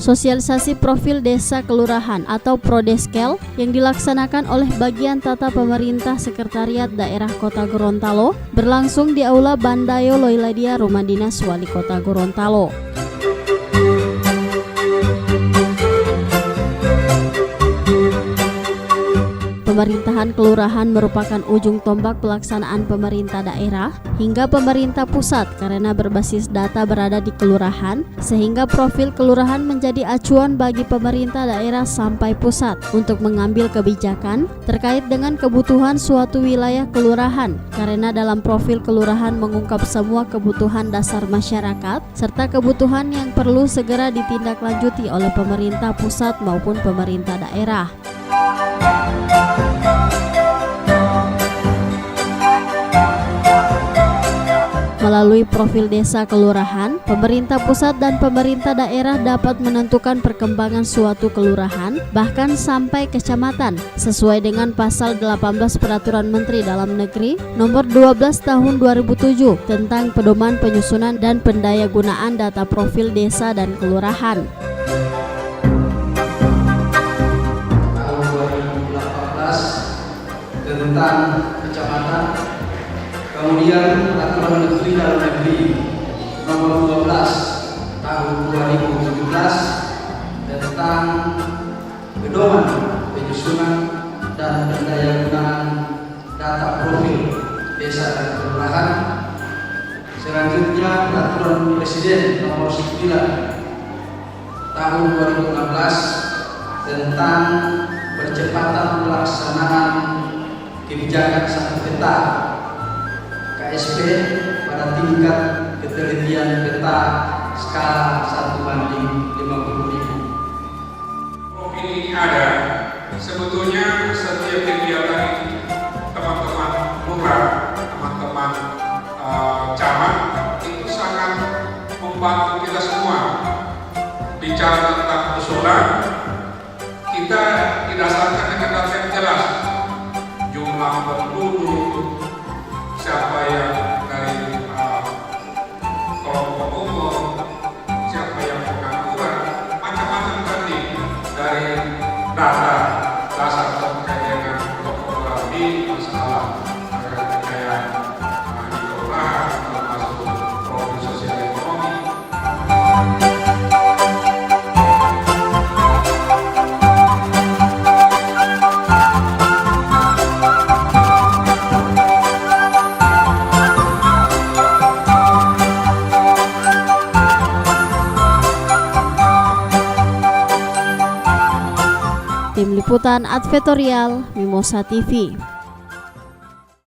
sosialisasi profil desa kelurahan atau Prodeskel yang dilaksanakan oleh bagian tata pemerintah Sekretariat Daerah Kota Gorontalo berlangsung di Aula Bandayo Loiladia Rumah Dinas Wali Kota Gorontalo. Pemerintahan kelurahan merupakan ujung tombak pelaksanaan pemerintah daerah hingga pemerintah pusat karena berbasis data berada di kelurahan, sehingga profil kelurahan menjadi acuan bagi pemerintah daerah sampai pusat untuk mengambil kebijakan terkait dengan kebutuhan suatu wilayah kelurahan, karena dalam profil kelurahan mengungkap semua kebutuhan dasar masyarakat serta kebutuhan yang perlu segera ditindaklanjuti oleh pemerintah pusat maupun pemerintah daerah. Melalui profil desa kelurahan, pemerintah pusat dan pemerintah daerah dapat menentukan perkembangan suatu kelurahan, bahkan sampai kecamatan, sesuai dengan pasal 18 Peraturan Menteri Dalam Negeri Nomor 12 Tahun 2007 tentang pedoman penyusunan dan pendayagunaan data profil desa dan kelurahan. Tahun 2018 tentang kecamatan, kemudian Peraturan Menteri Dalam Negeri Nomor 12 Tahun 2017 tentang pedoman penyusunan dan pendayagunaan data profil desa dan kelurahan. Selanjutnya Peraturan Presiden Nomor 9 Tahun 2016 tentang percepatan pelaksanaan kebijakan satu peta KSP pada tingkat ketelitian peta skala 1:50.000. Profil ini ada, sebetulnya setiap kegiatan itu teman-teman lurah, teman-teman camat itu sangat membantu kita semua. Bicara tentang usulan, kita didasarkan dengan data yang jelas, jumlah penduduk, siapa yang dari kelompok umur, siapa yang pengangguran, macam-macam tadi dari data dasar terkait dengan topografi, masalah kekayaan di kelurahan, termasuk profil sosial ekonomi. Tim Liputan Advertorial Mimosa TV.